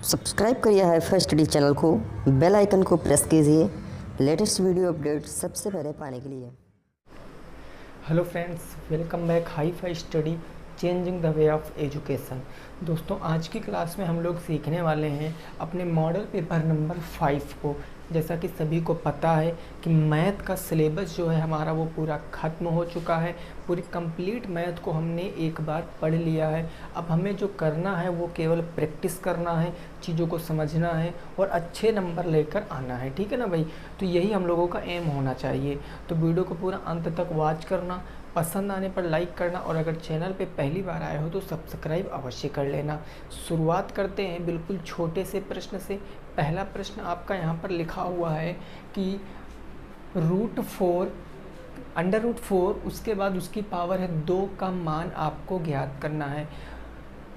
Subscribe करिए HiFi Study channel को, bell icon को प्रेस कीजिए लेटेस्ट वीडियो अपडेट सबसे पहले पाने के लिए। Hello friends, welcome back HiFi Study changing the way of education. दोस्तों, आज की क्लास में हम लोग सीखने वाले हैं अपने मॉडल पेपर नंबर 5 को। जैसा कि सभी को पता है कि मैथ का सिलेबस जो है हमारा वो पूरा ख़त्म हो चुका है। पूरी कंप्लीट मैथ को हमने एक बार पढ़ लिया है। अब हमें जो करना है वो केवल प्रैक्टिस करना है, चीज़ों को समझना है और अच्छे नंबर लेकर आना है। ठीक है ना भाई? तो यही हम लोगों का एम होना चाहिए। तो वीडियो को पूरा अंत तक वॉच करना, पसंद आने पर लाइक करना और अगर चैनल पे पहली बार आए हो तो सब्सक्राइब अवश्य कर लेना। शुरुआत करते हैं बिल्कुल छोटे से प्रश्न से। पहला प्रश्न आपका यहाँ पर लिखा हुआ है कि √4 √4 उसके बाद उसकी पावर है 2 का मान आपको ज्ञात करना है।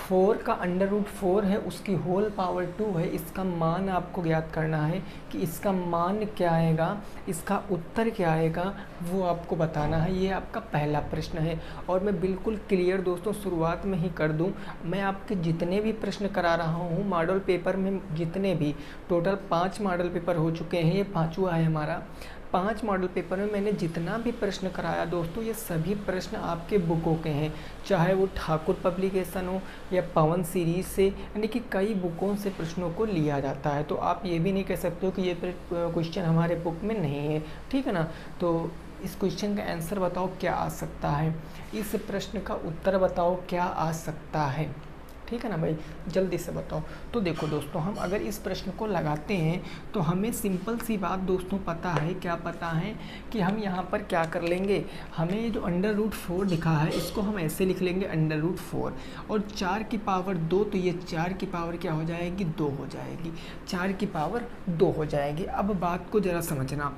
4 का √4 है, उसकी होल पावर 2 है, इसका मान आपको ज्ञात करना है कि इसका मान क्या आएगा, इसका उत्तर क्या आएगा वो आपको बताना है। ये आपका पहला प्रश्न है और मैं बिल्कुल क्लियर दोस्तों शुरुआत में ही कर दूं, मैं आपके जितने भी प्रश्न करा रहा हूं मॉडल पेपर में, जितने भी टोटल 5 मॉडल पेपर हो चुके हैं, ये 5वां है हमारा। 5 मॉडल पेपर में मैंने जितना भी प्रश्न कराया दोस्तों, ये सभी प्रश्न आपके बुकों के हैं, चाहे वो ठाकुर पब्लिकेशन हो या पवन सीरीज से, यानी कि कई बुकों से प्रश्नों को लिया जाता है। तो आप ये भी नहीं कह सकते हो कि ये क्वेश्चन हमारे बुक में नहीं है। ठीक है ना? तो इस क्वेश्चन का आंसर बताओ क्या आ सकता है, इस प्रश्न का उत्तर बताओ क्या आ सकता है। ठीक है ना भाई? जल्दी से बताओ। तो देखो दोस्तों, हम अगर इस प्रश्न को लगाते हैं तो हमें सिंपल सी बात दोस्तों पता है, क्या पता है कि हम यहाँ पर क्या कर लेंगे, हमें जो √4 लिखा है इसको हम ऐसे लिख लेंगे √4 और 4 की पावर 2, तो ये 4 की पावर क्या हो जाएगी, 2 हो जाएगी। 4 की पावर 2 हो जाएगी। अब बात को ज़रा समझना।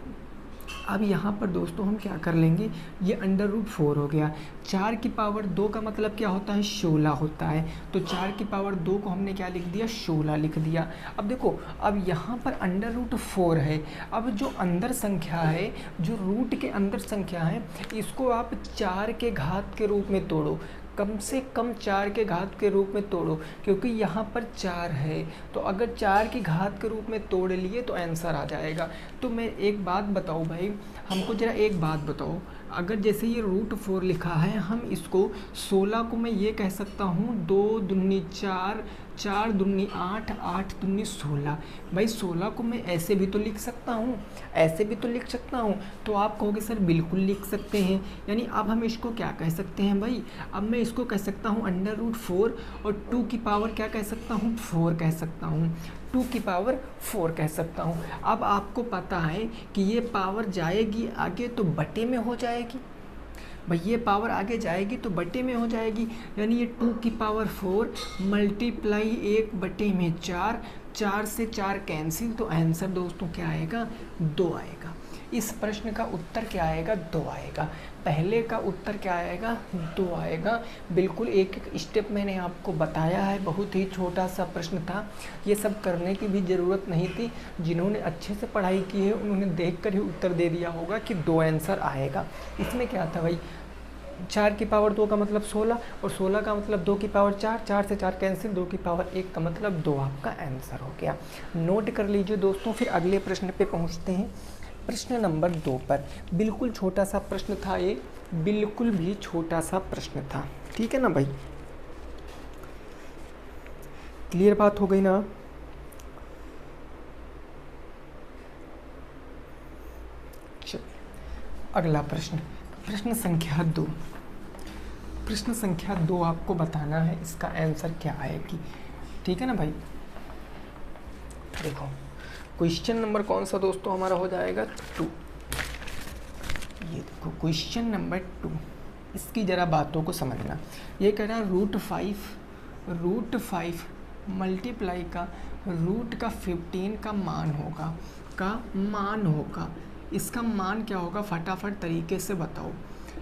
अब यहाँ पर दोस्तों हम क्या कर लेंगे, ये √4 हो गया। 4 की पावर 2 का मतलब क्या होता है, 16 होता है। तो 4 की पावर 2 को हमने क्या लिख दिया, 16 लिख दिया। अब देखो, अब यहाँ पर √4 है। अब जो अंदर संख्या है, जो रूट के अंदर संख्या है, इसको आप 4 के घात के रूप में तोड़ो, कम से कम 4 के घात के रूप में तोड़ो, क्योंकि यहाँ पर 4 है। तो अगर 4 की घात के रूप में तोड़ लिए तो आंसर आ जाएगा। तो मैं एक बात बताऊँ भाई, हमको ज़रा एक बात बताओ, अगर जैसे ये √4 लिखा है, हम इसको 16 को मैं ये कह सकता हूँ 2 दूनी 4, 4 दूनी 8, 8 दूनी 16। भाई 16 को मैं ऐसे भी तो लिख सकता हूँ, ऐसे भी तो लिख सकता हूँ। तो आप कहोगे सर बिल्कुल लिख सकते हैं, यानी अब हम इसको क्या कह सकते हैं भाई, अब मैं इसको कह सकता हूँ √4 और 2 की पावर क्या कह सकता हूँ, 4 कह सकता हूँ, 2 की पावर 4 कह सकता हूँ। अब आपको पता है कि ये पावर जाएगी आगे तो बटे में हो जाएगी। भाई ये पावर आगे जाएगी तो बटे में हो जाएगी, यानी ये 2 की पावर 4 मल्टीप्लाई 1 बटे में 4, 4 से 4 कैंसिल, तो आंसर दोस्तों क्या आएगा, 2 आएगा। इस प्रश्न का उत्तर क्या आएगा, 2 आएगा। पहले का उत्तर क्या आएगा, 2 आएगा। बिल्कुल एक एक स्टेप मैंने आपको बताया है, बहुत ही छोटा सा प्रश्न था, ये सब करने की भी ज़रूरत नहीं थी। जिन्होंने अच्छे से पढ़ाई की है उन्होंने देखकर ही उत्तर दे दिया होगा कि 2 आंसर आएगा। इसमें क्या था भाई, 4 की पावर 2 का मतलब 16 और 16 का मतलब 2 की पावर 4, 4 से 4 कैंसिल, 2 की पावर 1 का मतलब 2 आपका आंसर हो गया। नोट कर लीजिए दोस्तों। फिर अगले प्रश्न पे पहुंचते हैं, प्रश्न नंबर 2 पर। बिल्कुल छोटा सा प्रश्न था ये, बिल्कुल भी छोटा सा प्रश्न था। ठीक है ना भाई? क्लियर बात हो गई ना? चलिए अगला प्रश्न, प्रश्न संख्या 2। प्रश्न संख्या 2 आपको बताना है इसका आंसर क्या आएगी। ठीक है ना भाई? देखो क्वेश्चन नंबर कौन सा दोस्तों हमारा हो जाएगा, 2। ये देखो क्वेश्चन नंबर 2, इसकी ज़रा बातों को समझना। ये कह रहा है √5 मल्टीप्लाई का रूट का 15 का मान होगा, इसका मान क्या होगा, फटाफट तरीके से बताओ।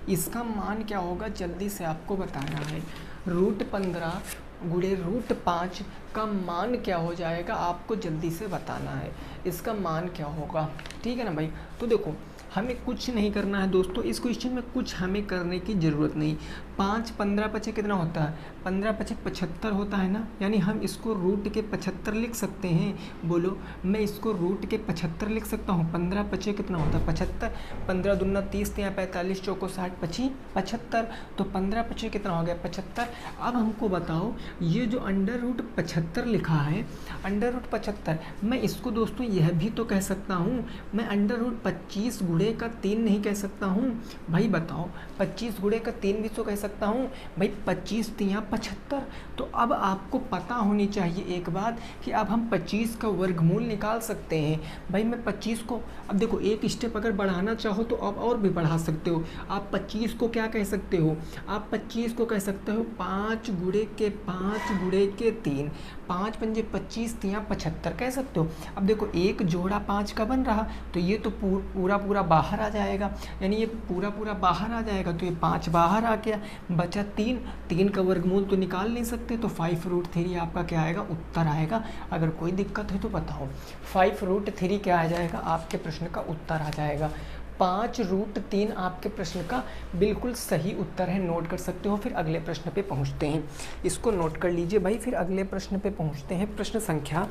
इसका मान क्या होगा, जल्दी से आपको बताना है। √15 गुणे √5 का मान क्या हो जाएगा, आपको जल्दी से बताना है। इसका मान क्या होगा। ठीक है ना भाई? तो देखो हमें कुछ नहीं करना है दोस्तों, इस क्वेश्चन में कुछ हमें करने की ज़रूरत नहीं। 5 15 पचे कितना होता है, 15 पचे 75 होता है ना, यानी हम इसको रूट के 75 लिख सकते हैं। बोलो, मैं इसको रूट के 75 लिख सकता हूँ। 15 पचे कितना होता है 75, 15 दूना 30, 45, चौको 60, 25 75, तो 15 पचे कितना हो गया 75। अब हमको बताओ ये जो अंडर रूट 75 लिखा है, अंडर रूट 75, मैं इसको दोस्तों यह भी तो कह सकता हूँ, मैं अंडर रूट 25 गुणे का 3 नहीं कह सकता हूँ। भाई बताओ, 25 गुणे का 3 भी तो कह सकता हूँ भाई, 25 3 75। तो अब आपको पता होनी चाहिए एक बात कि अब हम 25 का वर्गमूल निकाल सकते हैं। भाई मैं 25 को, अब देखो एक स्टेप अगर बढ़ाना चाहो तो अब और भी बढ़ा सकते हो। आप 25 को क्या कह सकते हो, आप 25 को कह सकते हो 5 गुणे के 5 गुणे के 3, 5 पंजे 25 3 75 कह सकते हो। अब देखो एक जोड़ा 5 का बन रहा, तो ये तो पूरा बाहर आ जाएगा, यानी ये पूरा बाहर आ जाएगा, तो ये 5 बाहर आ गया, बचा 3, 3 का वर्गमूल तो निकाल नहीं सकते, तो 5√3 आपका क्या आएगा, उत्तर आएगा। अगर कोई दिक्कत है तो बताओ, 5√3 क्या आ जाएगा, आपके प्रश्न का उत्तर आ जाएगा। 5√3 आपके प्रश्न का बिल्कुल सही उत्तर है, नोट कर सकते हो। फिर अगले प्रश्न पे पहुंचते हैं, इसको नोट कर लीजिए भाई। फिर अगले प्रश्न पे पहुंचते हैं, प्रश्न संख्या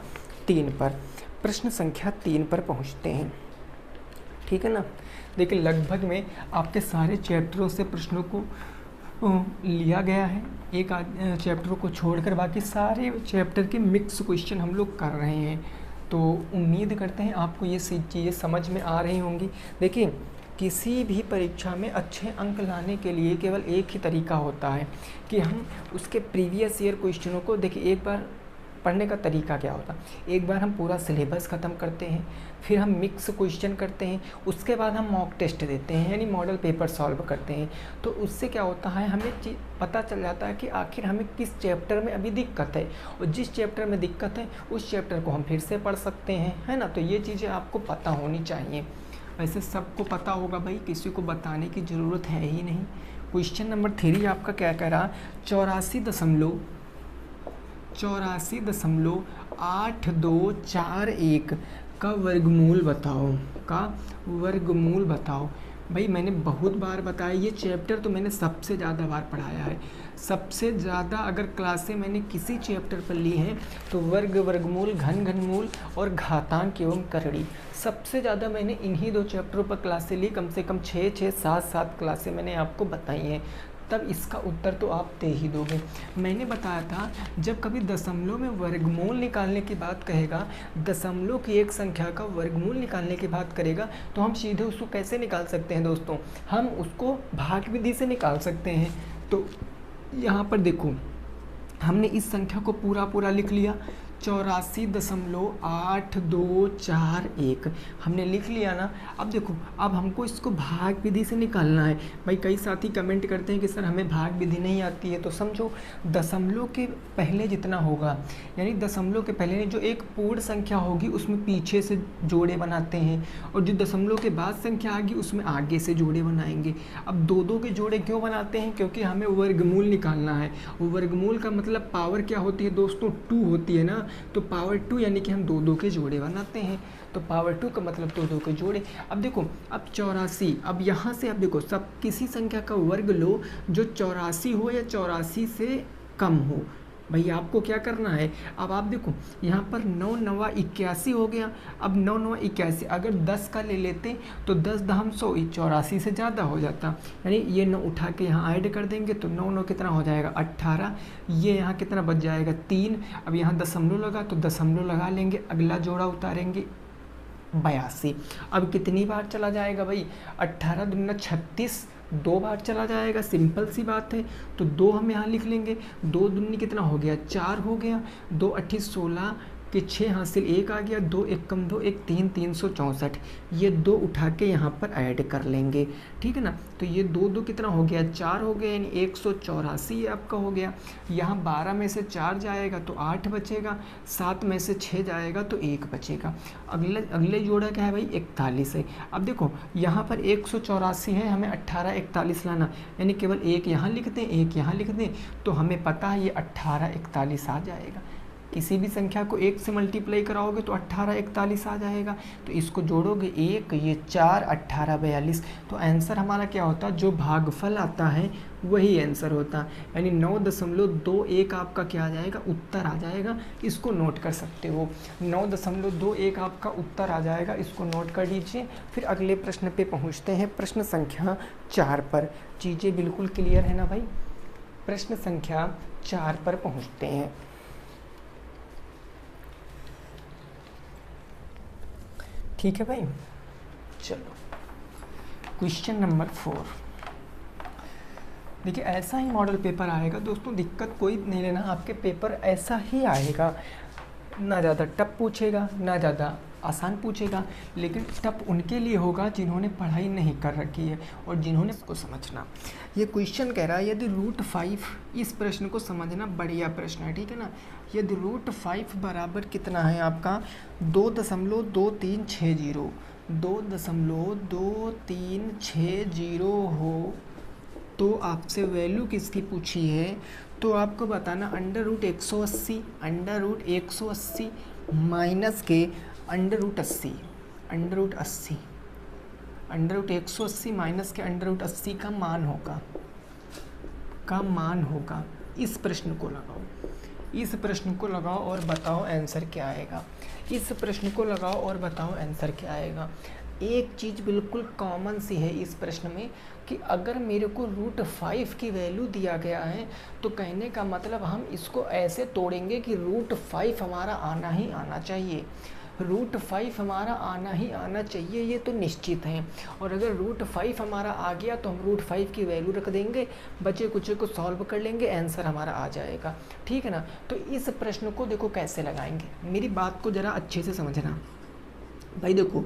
3 पर, प्रश्न संख्या 3 पर पहुंचते हैं, ठीक है ना। देखिए लगभग में आपके सारे चैप्टरों से प्रश्नों को लिया गया है, एक चैप्टरों को छोड़कर बाकी सारे चैप्टर के मिक्स क्वेश्चन हम लोग कर रहे हैं। तो उम्मीद करते हैं आपको ये चीज़ें समझ में आ रही होंगी। देखिए किसी भी परीक्षा में अच्छे अंक लाने के लिए केवल एक ही तरीका होता है कि हम उसके प्रीवियस ईयर क्वेश्चनों को, देखिए एक बार पढ़ने का तरीका क्या होता है, एक बार हम पूरा सिलेबस ख़त्म करते हैं, फिर हम मिक्स क्वेश्चन करते हैं, उसके बाद हम मॉक टेस्ट देते हैं, यानी मॉडल पेपर सॉल्व करते हैं। तो उससे क्या होता है, हमें पता चल जाता है कि आखिर हमें किस चैप्टर में अभी दिक्कत है, और जिस चैप्टर में दिक्कत है उस चैप्टर को हम फिर से पढ़ सकते हैं, है ना। तो ये चीज़ें आपको पता होनी चाहिए। वैसे सबको पता होगा भाई, किसी को बताने की ज़रूरत है ही नहीं। क्वेश्चन नंबर 3 आपका क्या कह रहा, 84.8241 का वर्गमूल बताओ, का वर्गमूल बताओ। भाई मैंने बहुत बार बताया, ये चैप्टर तो मैंने सबसे ज़्यादा बार पढ़ाया है। सबसे ज़्यादा अगर क्लासें मैंने किसी चैप्टर पर ली हैं तो वर्ग, वर्गमूल, घनमूल और घातांक एवं करड़ी, सबसे ज़्यादा मैंने इन्हीं 2 चैप्टरों पर क्लासें ली। कम से कम 6 7 क्लासें मैंने आपको बताई हैं, तब इसका उत्तर तो आप दे ही दोगे। मैंने बताया था जब कभी दशमलव में वर्गमूल निकालने की बात कहेगा, दशमलव की एक संख्या का वर्गमूल निकालने की बात करेगा, तो हम सीधे उसको कैसे निकाल सकते हैं दोस्तों, हम उसको भाग विधि से निकाल सकते हैं। तो यहाँ पर देखो हमने इस संख्या को पूरा लिख लिया, 84.8241 हमने लिख लिया ना। अब देखो, अब हमको इसको भाग विधि से निकालना है। भाई कई साथी कमेंट करते हैं कि सर हमें भाग विधि नहीं आती है, तो समझो दशमलव के पहले जितना होगा, यानी दशमलव के पहले जो एक पूर्ण संख्या होगी उसमें पीछे से जोड़े बनाते हैं, और जो दशमलव के बाद संख्या आएगी उसमें आगे से जोड़े बनाएंगे। अब 2 के जोड़े क्यों बनाते हैं, क्योंकि हमें वर्गमूल निकालना है। वर्गमूल का मतलब पावर क्या होती है दोस्तों, 2 होती है ना, तो पावर 2 यानी कि हम 2 के जोड़े बनाते हैं। तो पावर 2 का मतलब 2 के जोड़े। अब देखो, अब 84, अब यहाँ से अब देखो, सब किसी संख्या का वर्ग लो जो 84 हो या 84 से कम हो। भाई आपको क्या करना है, अब आप देखो यहाँ पर 9 9 81 हो गया। अब 9 9 81 अगर 10 का ले लेते तो 10 दहम 100, 84 से ज़्यादा हो जाता, यानी ये 9 उठा के यहाँ ऐड कर देंगे तो 9 9 कितना हो जाएगा 18, ये यहाँ कितना बच जाएगा 3। अब यहाँ दशमलव लगा तो दशमलव लगा लेंगे, अगला जोड़ा उतारेंगे 82। अब कितनी बार चला जाएगा भाई, 18 दूना 36, 2 बार चला जाएगा, सिंपल सी बात है। तो 2 हम यहाँ लिख लेंगे, 2 दूनी कितना हो गया 4 हो गया, 2 8 16 के 6 हासिल 1 आ गया, 2 1 कम 2 1 3 364, ये 2 उठा के यहाँ पर ऐड कर लेंगे, ठीक है ना। तो ये 2 कितना हो गया 4 हो गया, यानी 184 आपका हो गया। यहाँ 12 में से 4 जाएगा तो 8 बचेगा, 7 में से 6 जाएगा तो 1 बचेगा। अगले जोड़ा क्या है भाई 41 है। अब देखो यहाँ पर 184 है, हमें 18 41 लाना, यानी केवल एक यहाँ लिख दें, एक यहाँ लिख दें, तो हमें पता है ये 18 41 आ जाएगा। किसी भी संख्या को 1 से मल्टीप्लाई कराओगे तो 18 41 आ जाएगा। तो इसको जोड़ोगे 1 ये 4 18 42। तो आंसर हमारा क्या होता है, जो भागफल आता है वही आंसर होता है, यानी 9.21 आपका क्या आ जाएगा, उत्तर आ जाएगा। इसको नोट कर सकते हो, 9.21 आपका उत्तर आ जाएगा, इसको नोट कर लीजिए। फिर अगले प्रश्न पे पहुंचते हैं, प्रश्न संख्या 4 पर। चीज़ें बिल्कुल क्लियर है ना भाई। प्रश्न संख्या 4 पर पहुंचते हैं। ठीक है भाई, चलो क्वेश्चन नंबर 4। देखिए ऐसा ही मॉडल पेपर आएगा दोस्तों, दिक्कत कोई नहीं लेना, आपके पेपर ऐसा ही आएगा, ना ज़्यादा टफ पूछेगा ना ज़्यादा आसान पूछेगा, लेकिन टफ उनके लिए होगा जिन्होंने पढ़ाई नहीं कर रखी है और जिन्होंने इसको समझना। ये क्वेश्चन कह रहा है यदि √5, इस प्रश्न को समझना, बढ़िया प्रश्न है, ठीक है ना। यदि √5 बराबर कितना है आपका 2.2360, 2.2360 हो, तो आपसे वैल्यू किसकी पूछी है, तो आपको बताना √180 माइनस के √80 √180 माइनस के √80 का मान होगा। इस प्रश्न को लगाओ, इस प्रश्न को लगाओ और बताओ आंसर क्या आएगा। इस प्रश्न को लगाओ और बताओ आंसर क्या आएगा। एक चीज़ बिल्कुल कॉमन सी है इस प्रश्न में कि अगर मेरे को √5 की वैल्यू दिया गया है तो कहने का मतलब हम इसको ऐसे तोड़ेंगे कि √5 हमारा आना ही आना चाहिए, √5 हमारा आना ही आना चाहिए, ये तो निश्चित है। और अगर √5 हमारा आ गया तो हम √5 की वैल्यू रख देंगे, बचे कुछ को सॉल्व कर लेंगे, आंसर हमारा आ जाएगा, ठीक है ना। तो इस प्रश्न को देखो कैसे लगाएंगे, मेरी बात को ज़रा अच्छे से समझना भाई। देखो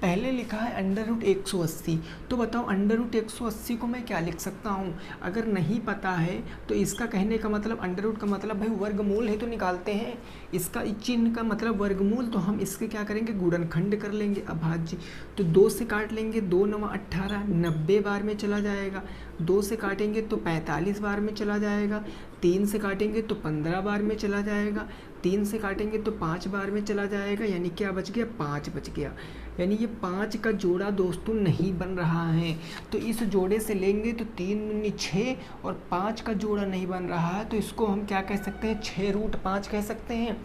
पहले लिखा है √180, तो बताओ √180 को मैं क्या लिख सकता हूँ, अगर नहीं पता है तो इसका कहने का मतलब √ का मतलब भाई वर्गमूल है तो निकालते हैं, इसका चिन्ह का मतलब वर्गमूल, तो हम इसके क्या करेंगे, गुणनखंड कर लेंगे, अभाज्य। तो 2 से काट लेंगे, 2 9 18, 90 बार में चला जाएगा। 2 से काटेंगे तो 45 बार में चला जाएगा। 3 से काटेंगे तो 15 बार में चला जाएगा। 3 से काटेंगे तो 5 बार में चला जाएगा, यानी क्या बच गया, 5 बच गया। यानी ये 5 का जोड़ा दोस्तों नहीं बन रहा है, तो इस जोड़े से लेंगे तो 3 दूनी 6 और 5 का जोड़ा नहीं बन रहा है, तो इसको हम क्या कह सकते हैं, 6√5 कह सकते हैं।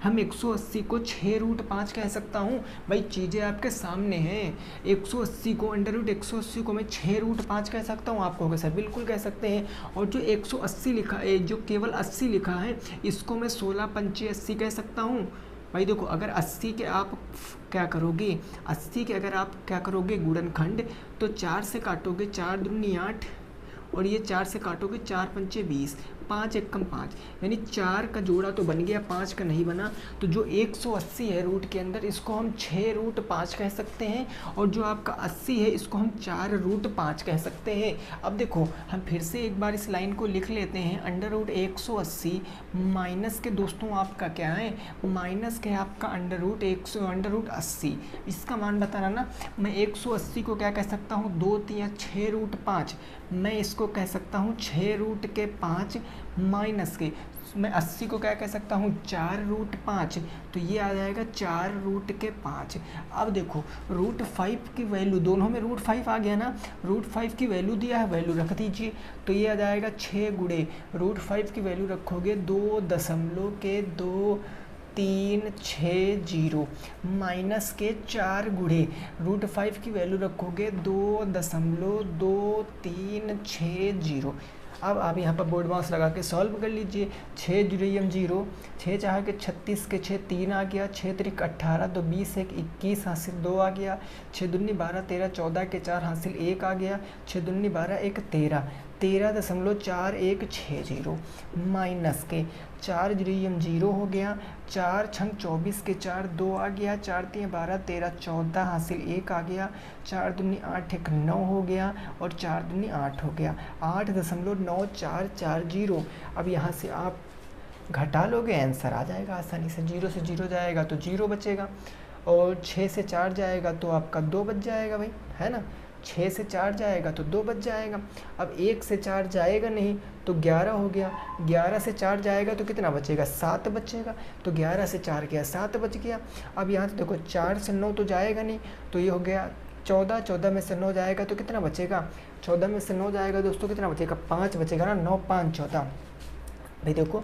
हम 180 को 6√5 कह सकता हूँ भाई, चीज़ें आपके सामने हैं। 180 को √180 को मैं 6√5 कह सकता हूँ, आप कहोगे सर बिल्कुल कह सकते हैं। और जो 180 लिखा है, जो केवल 80 लिखा है, इसको मैं 16 पंचे 80 कह सकता हूँ भाई। देखो अगर 80 के आप क्या करोगे, 80 के अगर आप क्या करोगे गुणनखंड, तो 4 से काटोगे 4 दूनी 8 और ये 4 से काटोगे 4 पंचे 20, 5 एकम 5, यानी 4 का जोड़ा तो बन गया, 5 का नहीं बना। तो जो 180 है रूट के अंदर, इसको हम 6√5 कह सकते हैं, और जो आपका 80 है इसको हम 4√5 कह सकते हैं। अब देखो हम फिर से एक बार इस लाइन को लिख लेते हैं, √180 माइनस के दोस्तों आपका क्या है, माइनस के आपका √80, इसका मान बताना ना। मैं 180 को क्या कह सकता हूँ, 2 3 6√5, मैं इसको कह सकता हूँ 6√5 माइनस के, मैं 80 को क्या कह सकता हूँ 4√5, तो ये आ जाएगा 4√5। अब देखो √5 की वैल्यू, दोनों में √5 आ गया ना, √5 की वैल्यू दिया है, वैल्यू रख दीजिए, तो ये आ जाएगा 6 गुणे √5 की वैल्यू रखोगे 2.2360 माइनस के 4 गुणे √5 की वैल्यू रखोगे 2.2360। अब आप यहाँ पर बोर्ड माउस लगा के सॉल्व कर लीजिए। 6 0 0, 6 चाह के 36 के 6 3 आ गया, 6 3 18, तो 20 1 21 हासिल 2 आ गया, 6 दूनी 12 13, 14 के 4 हासिल 1 आ गया, 6 दूनी 12 1 13, 13.4160 माइनस के 4 0 0 हो गया, 4 छंग 24 के 4 2 आ गया, 4 3 12 13 14 हासिल 1 आ गया, 4 दूनी 8 1 9 हो गया और 4 दूनी 8 हो गया, 8.9440। अब यहाँ से आप घटा लोगे, आंसर आ जाएगा आसानी से। 0 से 0 जाएगा तो 0 बचेगा, और 6 से 4 जाएगा तो आपका 2 बच जाएगा भाई, है ना। 6 से 4 जाएगा तो 2 बच जाएगा। अब 1 से 4 जाएगा नहीं तो 11 हो गया। 11 से 4 जाएगा तो कितना बचेगा, 7 बचेगा। तो 11 से 4 गया, 7 बच गया। अब यहाँ से देखो 4 से 9 तो जाएगा नहीं, तो ये हो गया 14। 14 में से 9 जाएगा तो कितना बचेगा, 14 में से 9 जाएगा दोस्तों कितना बचेगा, 5 बचेगा ना। 9 5 14। भाई देखो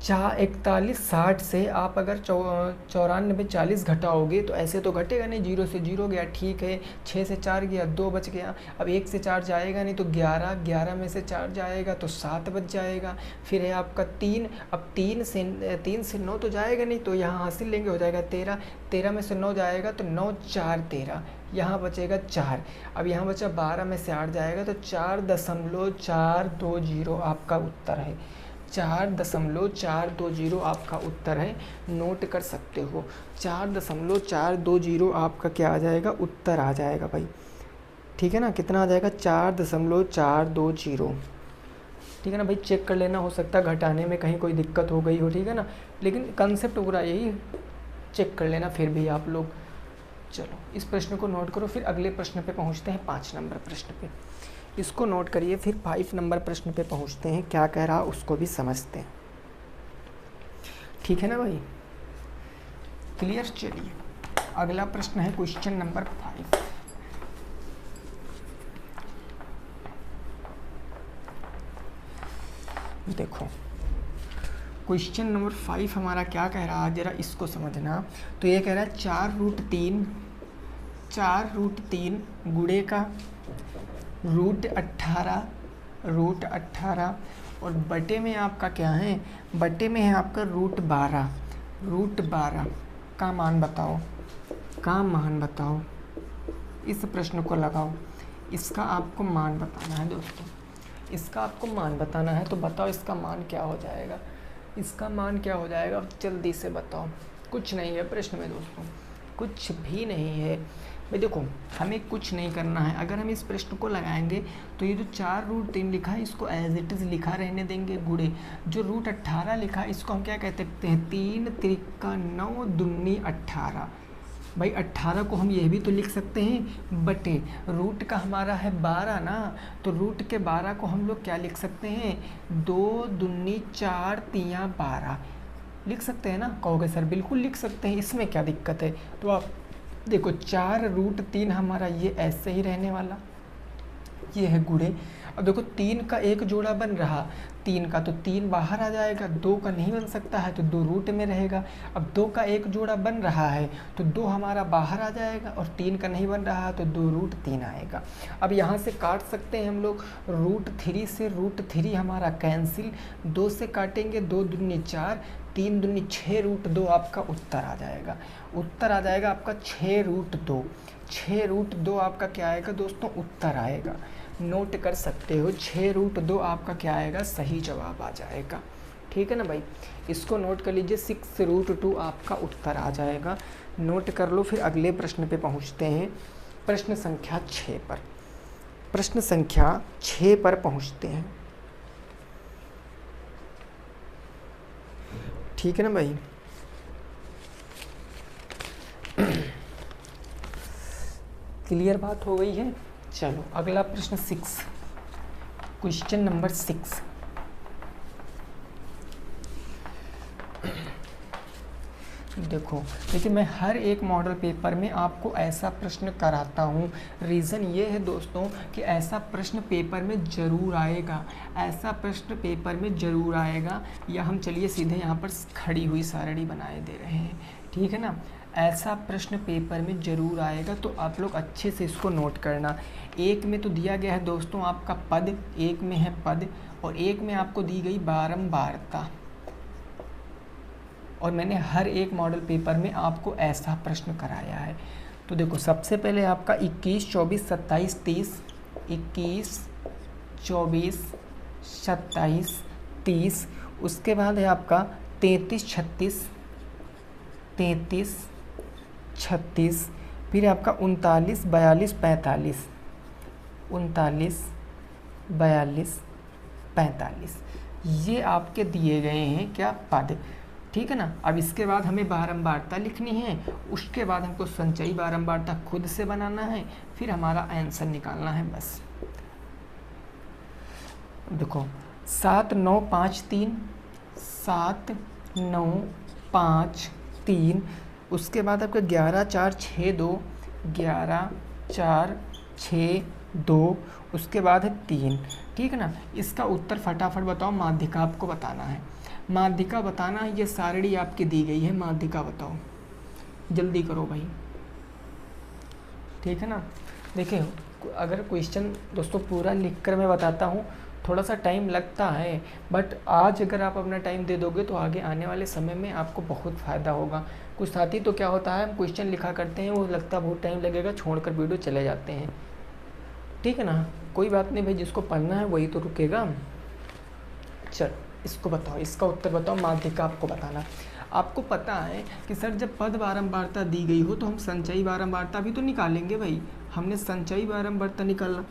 41 60 से आप अगर 94 40 घटाओगे तो ऐसे तो घटेगा नहीं, 0 से 0 गया, ठीक है। 6 से 4 गया, 2 बच गया। अब 1 से 4 जाएगा नहीं तो 11, 11 में से 4 जाएगा तो 7 बच जाएगा। फिर है आपका 3, अब 3 से 9 तो जाएगा नहीं, तो यहाँ हासिल लेंगे, हो जाएगा 13। 13 में से 9 जाएगा तो 9 4 13, यहाँ बचेगा 4। अब यहाँ बचा 12 में से 8 जाएगा तो 4.420 आपका उत्तर है। 4.420 आपका उत्तर है, नोट कर सकते हो। 4.420 आपका क्या आ जाएगा, उत्तर आ जाएगा भाई, ठीक है ना। कितना आ जाएगा, 4.420, ठीक है ना भाई। चेक कर लेना, हो सकता है घटाने में कहीं कोई दिक्कत हो गई हो, ठीक है ना, लेकिन कंसेप्ट पूरा यही, चेक कर लेना फिर भी आप लोग। चलो इस प्रश्न को नोट करो, फिर अगले प्रश्न पे पहुँचते हैं, 5 नंबर प्रश्न पे। इसको नोट करिए, फिर 5 नंबर प्रश्न पे पहुंचते हैं, क्या कह रहा उसको भी समझते हैं, ठीक है ना भाई। क्लियर। चलिए अगला प्रश्न है क्वेश्चन नंबर 5। देखो क्वेश्चन नंबर 5 हमारा क्या कह रहा है, जरा इसको समझना। तो ये कह रहा है 4√3 गुणे का √18 और बटे में आपका क्या है, बटे में है आपका √12 का मान बताओ। इस प्रश्न को लगाओ, इसका आपको मान बताना है दोस्तों, इसका आपको मान बताना है। तो बताओ इसका मान क्या हो जाएगा, इसका मान क्या हो जाएगा, जल्दी से बताओ। कुछ नहीं है प्रश्न में दोस्तों, कुछ भी नहीं है भाई। देखो हमें कुछ नहीं करना है, अगर हम इस प्रश्न को लगाएंगे तो ये जो 4√3 लिखा है इसको एज इट इज़ लिखा रहने देंगे, गुणे जो √18 लिखा है इसको हम क्या कहते हैं, 3 त्रिका 9 दूनी 18। भाई 18 को हम ये भी तो लिख सकते हैं बटे, रूट का हमारा है 12 ना, तो रूट के 12 को हम लोग क्या लिख सकते हैं, 2 दूनी 4 3 12 लिख सकते हैं ना। कहोगे सर बिल्कुल लिख सकते हैं, इसमें क्या दिक्कत है। तो आप देखो 4√3 हमारा ये ऐसे ही रहने वाला, ये है गुणे। अब देखो 3 का एक जोड़ा बन रहा, 3 का तो 3 बाहर आ जाएगा, 2 का नहीं बन सकता है तो 2 रूट में रहेगा। अब 2 का एक जोड़ा बन रहा है तो 2 हमारा बाहर आ जाएगा, और 3 का नहीं बन रहा है तो 2√3 आएगा। अब यहाँ से काट सकते हैं हम लोग, √3 से √3 हमारा कैंसिल, 2 से काटेंगे 2 दूनी 4, 3 दूनी 6√2 आपका उत्तर आ जाएगा। उत्तर आ जाएगा आपका 6√2। 6√2 आपका क्या आएगा दोस्तों, उत्तर आएगा। नोट कर सकते हो, 6√2 आपका क्या आएगा, सही जवाब आ जाएगा, ठीक है ना भाई। इसको नोट कर लीजिए, 6√2 आपका उत्तर आ जाएगा। नोट कर लो, फिर अगले प्रश्न पे पहुंचते हैं, प्रश्न संख्या 6 पर। प्रश्न संख्या 6 पर पहुंचते हैं, ठीक है ना भाई। क्लियर बात हो गई है। चलो अगला प्रश्न 6, क्वेश्चन नंबर 6। देखो देखिए, मैं हर एक मॉडल पेपर में आपको ऐसा प्रश्न कराता हूँ। रीज़न ये है दोस्तों कि ऐसा प्रश्न पेपर में ज़रूर आएगा, ऐसा प्रश्न पेपर में ज़रूर आएगा। या हम चलिए सीधे यहाँ पर खड़ी हुई सारणी बनाए दे रहे हैं, ठीक है ना। ऐसा प्रश्न पेपर में ज़रूर आएगा, तो आप लोग अच्छे से इसको नोट करना। एक में तो दिया गया है दोस्तों आपका पद, एक में है पद, और एक में आपको दी गई बारंबारता। और मैंने हर एक मॉडल पेपर में आपको ऐसा प्रश्न कराया है। तो देखो सबसे पहले आपका 21 24 27 30, 21 24 27 30, उसके बाद है आपका 33 36 33 36, फिर आपका 39 42 45, 39 42 45, ये आपके दिए गए हैं क्या, पद, ठीक है ना। अब इसके बाद हमें बारंबारता लिखनी है, उसके बाद हमको संचयी बारंबारता खुद से बनाना है, फिर हमारा आंसर निकालना है बस। देखो 7 9 5 3, 7 9 5 3, उसके बाद आपका 11 4 6 2, 11 4 6 2, उसके बाद है 3, ठीक है ना। इसका उत्तर फटाफट बताओ, माध्यिका आपको बताना है, माध्यिका बताना है। ये सारणी आपकी दी गई है, माध्यिका बताओ, जल्दी करो भाई, ठीक है ना। देखिए अगर क्वेश्चन दोस्तों पूरा लिख कर मैं बताता हूँ, थोड़ा सा टाइम लगता है, बट आज अगर आप अपना टाइम दे दोगे तो आगे आने वाले समय में आपको बहुत फ़ायदा होगा। कुछ साथी तो क्या होता है, हम क्वेश्चन लिखा करते हैं, वो लगता बहुत टाइम लगेगा, छोड़कर वीडियो चले जाते हैं, ठीक है ना। कोई बात नहीं भाई, जिसको पढ़ना है वही तो रुकेगा। चल इसको बताओ, इसका उत्तर बताओ, माध्यिका आपको बताना। आपको पता है कि सर जब पद बारंबारता दी गई हो तो हम संचयी बारंबारता भी तो निकालेंगे भाई। हमने संचयी बारंबारता निकालना,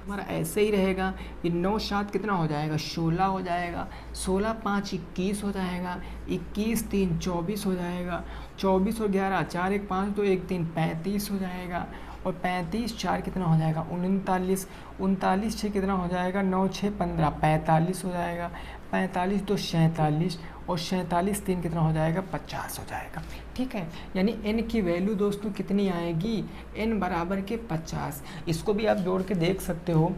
हमारा ऐसे ही रहेगा कि 9 7 कितना हो जाएगा, 16 हो जाएगा, 16 5 21 हो जाएगा, 21 3 24 हो जाएगा, 24 और 11 4 1 5 2 1 3 35 हो जाएगा, और 35 4 कितना हो जाएगा 39, 39 6 कितना हो जाएगा 9 6 15 45 हो जाएगा, 45 2 47, और 47 3 कितना हो जाएगा 50 हो जाएगा, ठीक है। यानी n की वैल्यू दोस्तों कितनी आएगी, n बराबर के 50। इसको भी आप जोड़ के देख सकते हो,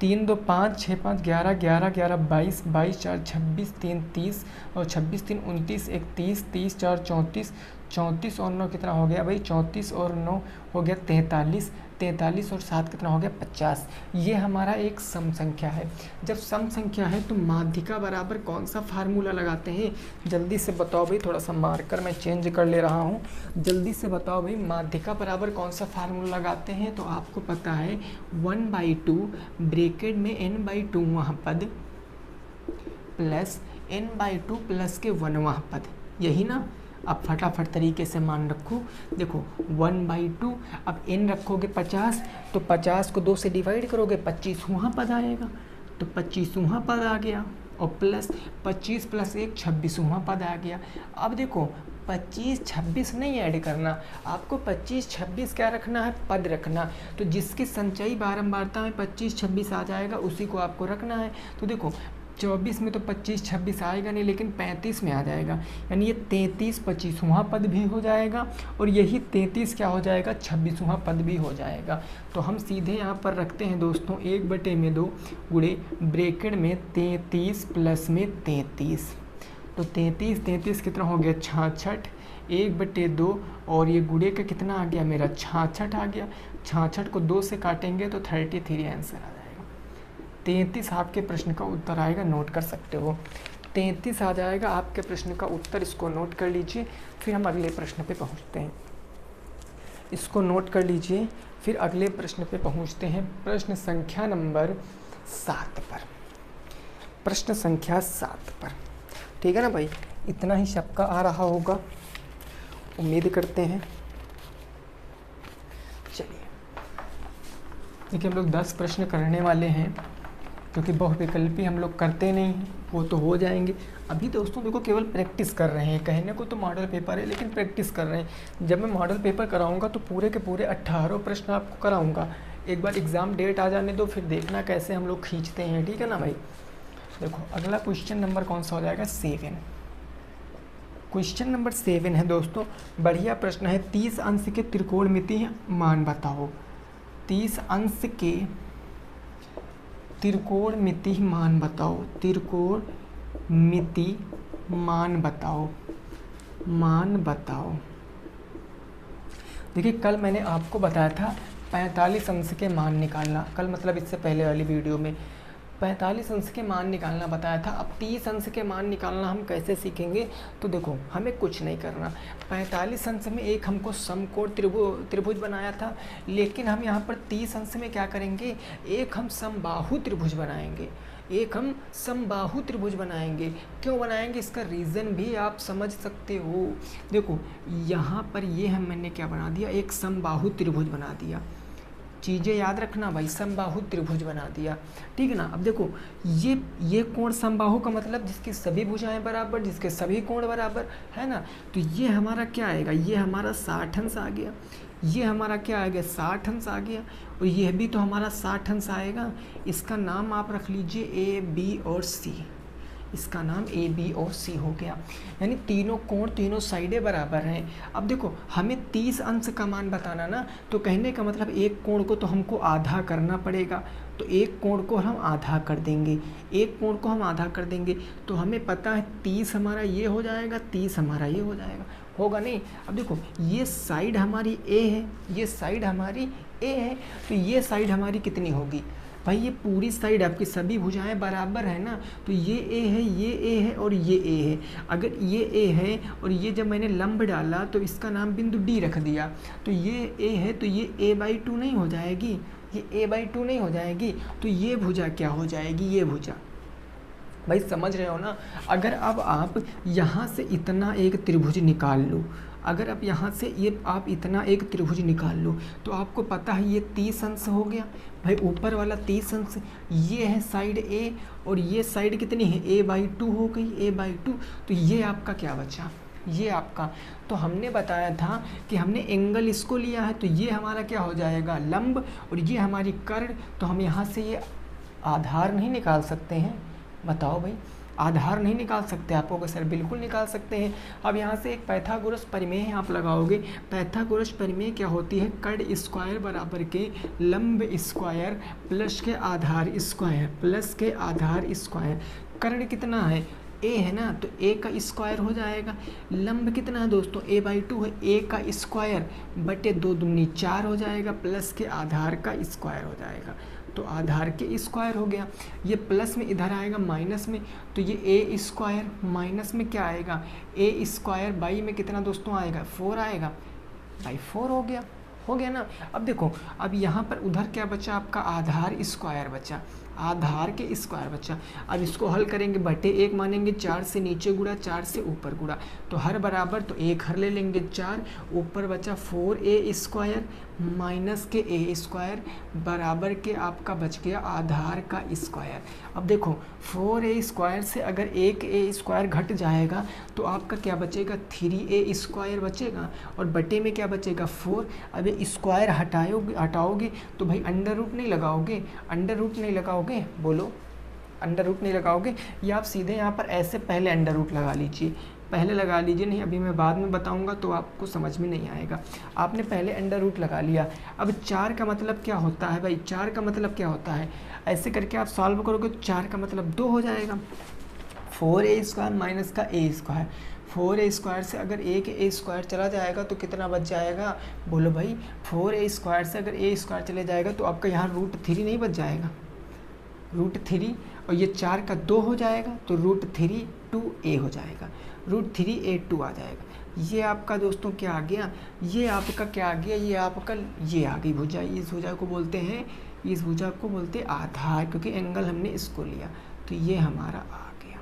3 2 5 6 5 11 11 11 22 22 4 26 3 30, और 26 3 29 1 30 30 4 34, 34 और 9 कितना हो गया भाई, 34 और 9 हो गया 43, 43 और 7 कितना हो गया 50। ये हमारा एक सम संख्या है। जब सम संख्या है तो माध्यिका बराबर कौन सा फार्मूला लगाते हैं, जल्दी से बताओ भाई। थोड़ा सा मार्कर मैं चेंज कर ले रहा हूँ, जल्दी से बताओ भाई, माध्यिका बराबर कौन सा फार्मूला लगाते हैं। तो आपको पता है 1/2 ब्रैकेट में n/2 वहाँ पद प्लस n/2 प्लस के 1वां पद, यही ना। अब फटाफट तरीके से मान रखो, देखो 1/2, अब n रखोगे 50, तो 50 को 2 से डिवाइड करोगे, 25वां पद आएगा, तो 25वां पद आ गया, और प्लस 25 प्लस 1 26वां पद आ गया। अब देखो 25 26 नहीं ऐड करना, आपको 25 26 क्या रखना है, पद रखना। तो जिसकी संचयी बारंबारता में 25 26 आ जाएगा उसी को आपको रखना है। तो देखो 24 में तो 25 26 आएगा नहीं, लेकिन 35 में आ जाएगा, यानी ये 33 25वां पद भी हो जाएगा, और यही 33 क्या हो जाएगा 26वां पद भी हो जाएगा। तो हम सीधे यहाँ पर रखते हैं दोस्तों 1/2 गुणे ब्रैकेट में 33 प्लस में 33, तो 33 33 कितना हो गया 66, 1/2, और ये गुणे का कितना आ गया मेरा 66 आ गया। 66 को 2 से काटेंगे तो 33 आंसर आ जाएगा। 33 आपके प्रश्न का उत्तर आएगा, नोट कर सकते हो। 33 आ जाएगा आपके प्रश्न का उत्तर, इसको नोट कर लीजिए। फिर हम अगले प्रश्न पे पहुंचते हैं, इसको नोट कर लीजिए, फिर अगले प्रश्न पे पहुंचते हैं। प्रश्न संख्या नंबर 7 पर, प्रश्न संख्या 7 पर, ठीक है ना भाई। इतना ही सबका आ रहा होगा, उम्मीद करते हैं। चलिए देखिए, हम लोग 10 प्रश्न करने वाले हैं, क्योंकि बहुविकल्पी हम लोग करते नहीं हैं, वो तो हो जाएंगे। अभी दोस्तों देखो केवल प्रैक्टिस कर रहे हैं, कहने को तो मॉडल पेपर है लेकिन प्रैक्टिस कर रहे हैं। जब मैं मॉडल पेपर कराऊंगा तो पूरे के पूरे 18 प्रश्न आपको कराऊंगा। एक बार एग्ज़ाम डेट आ जाने दो, फिर देखना कैसे हम लोग खींचते हैं, ठीक है ना भाई। देखो अगला क्वेश्चन नंबर कौन सा हो जाएगा, 7। क्वेश्चन नंबर 7 है दोस्तों, बढ़िया प्रश्न है। 30 अंश के त्रिकोणमितीय मान बताओ। 30 अंश के त्रिकोणमितीय मान बताओ, त्रिकोणमितीय मान बताओ, मान बताओ। देखिए कल मैंने आपको बताया था 45 अंश के मान निकालना, कल मतलब इससे पहले वाली वीडियो में 45 अंश के मान निकालना बताया था। अब 30 अंश के मान निकालना हम कैसे सीखेंगे, तो देखो हमें कुछ नहीं करना। 45 अंश में एक हमको समकोण त्रिभुज बनाया था, लेकिन हम यहाँ पर 30 अंश में क्या करेंगे, एक हम समबाहु त्रिभुज बनाएंगे, एक हम समबाहु त्रिभुज बनाएंगे। क्यों बनाएंगे, इसका रीज़न भी आप समझ सकते हो। देखो यहाँ पर ये मैंने क्या बना दिया, एक समबाहु त्रिभुज बना दिया, चीज़ें याद रखना भाई, समबाहु त्रिभुज बना दिया, ठीक है ना। अब देखो ये कोण समबाहु का मतलब जिसकी सभी भुजाएं बराबर, जिसके सभी कोण बराबर, है ना। तो ये हमारा क्या आएगा, ये हमारा 60 अंश आ गया, ये हमारा क्या आ गया 60 अंश आ गया, और यह भी तो हमारा 60 अंश आएगा। इसका नाम आप रख लीजिए ए बी और सी, इसका नाम ए बी और सी हो गया, यानी तीनों कोण तीनों साइडें बराबर हैं। अब देखो हमें 30 अंश का मान बताना ना, तो कहने का मतलब एक कोण को तो हमको आधा करना पड़ेगा, तो एक कोण को हम आधा कर देंगे, एक कोण को हम आधा कर देंगे, तो हमें पता है 30 हमारा ये हो जाएगा, 30 हमारा ये हो जाएगा, होगा नहीं। अब देखो ये साइड हमारी ए है, ये साइड हमारी ए है, तो ये साइड हमारी कितनी होगी भाई, ये पूरी साइड आपकी सभी भुजाएं बराबर है ना, तो ये ए है, ये ए है और ये ए है। अगर ये ए है और ये जब मैंने लंब डाला तो इसका नाम बिंदु डी रख दिया, तो ये ए है, तो ये a/2 नहीं हो जाएगी, ये a/2 नहीं हो जाएगी, तो ये भुजा क्या हो जाएगी, ये भुजा, भाई समझ रहे हो ना। अगर अब आप यहाँ से इतना एक त्रिभुज निकाल लो, अगर आप यहाँ से ये आप इतना एक त्रिभुज निकाल लो, तो आपको पता है ये 30 अंश हो गया भाई, ऊपर वाला 30 अंश, ये है साइड ए और ये साइड कितनी है a/2 हो गई, a/2, तो ये आपका क्या बचा, ये आपका, तो हमने बताया था कि हमने एंगल इसको लिया है, तो ये हमारा क्या हो जाएगा लंब, और ये हमारी कर्ण, तो हम यहाँ से ये आधार नहीं निकाल सकते हैं, बताओ भाई, आधार नहीं निकाल सकते आप लोग, सर बिल्कुल निकाल सकते हैं। अब यहाँ से एक पाइथागोरस प्रमेय आप लगाओगे, पाइथागोरस प्रमेय क्या होती है, कर्ण स्क्वायर बराबर के लंब स्क्वायर प्लस के आधार स्क्वायर प्लस के आधार स्क्वायर। कर्ण कितना है, ए है ना, तो ए का स्क्वायर हो जाएगा, लंब कितना है दोस्तों a/2 है, ए का स्क्वायर बटे 2 दूनी 4 हो जाएगा, प्लस के आधार का स्क्वायर हो जाएगा, तो आधार के स्क्वायर हो गया। ये प्लस में इधर आएगा माइनस में, तो ये ए स्क्वायर माइनस में क्या आएगा, ए स्क्वायर बाई में कितना दोस्तों आएगा 4 आएगा, बाई 4 हो गया ना। अब देखो अब यहाँ पर उधर क्या बचा आपका आधार स्क्वायर बचा, आधार के स्क्वायर बचा। अब इसको हल करेंगे, बटे 1 मानेंगे, 4 से नीचे गुणा 4 से ऊपर गुणा, तो हर बराबर, तो 1 हर ले लेंगे 4, ऊपर बचा 4a स्क्वायर माइनस के ए स्क्वायर बराबर के आपका बच गया आधार का स्क्वायर। अब देखो 4a स्क्वायर से अगर एक a स्क्वायर घट जाएगा तो आपका क्या बचेगा 3a स्क्वायर बचेगा, और बटे में क्या बचेगा 4। अब ये स्क्वायर हटाओगे तो भाई अंडर रूट नहीं लगाओगे, अंडर रूट नहीं लगाओगे, बोलो अंडर रूट नहीं लगाओगे, या आप सीधे यहाँ पर ऐसे पहले अंडर रूट लगा लीजिए, पहले लगा लीजिए, नहीं अभी मैं बाद में बताऊंगा तो आपको समझ में नहीं आएगा। आपने पहले अंडर रूट लगा लिया। अब 4 का मतलब क्या होता है भाई, 4 का मतलब क्या होता है, ऐसे करके आप सॉल्व करोगे तो 4 का मतलब 2 हो जाएगा, 4a स्क्वायर माइनस का a स्क्वायर, 4a स्क्वायर से अगर एक a स्क्वायर चला जाएगा तो कितना बच जाएगा, बोलो भाई 4a स्क्वायर से अगर a स्क्वायर चले जाएगा तो आपका यहाँ √3 नहीं बच जाएगा, √3, और ये 4 का 2 हो जाएगा तो √3 2a हो जाएगा, √3a2 आ जाएगा। ये आपका दोस्तों क्या आ गया, ये आपका क्या आ गया, ये आपका ये आ गई भुजा। इस भुजा को बोलते हैं, इस भुजा को बोलते हैं आधार, क्योंकि एंगल हमने इसको लिया, तो ये हमारा आ गया।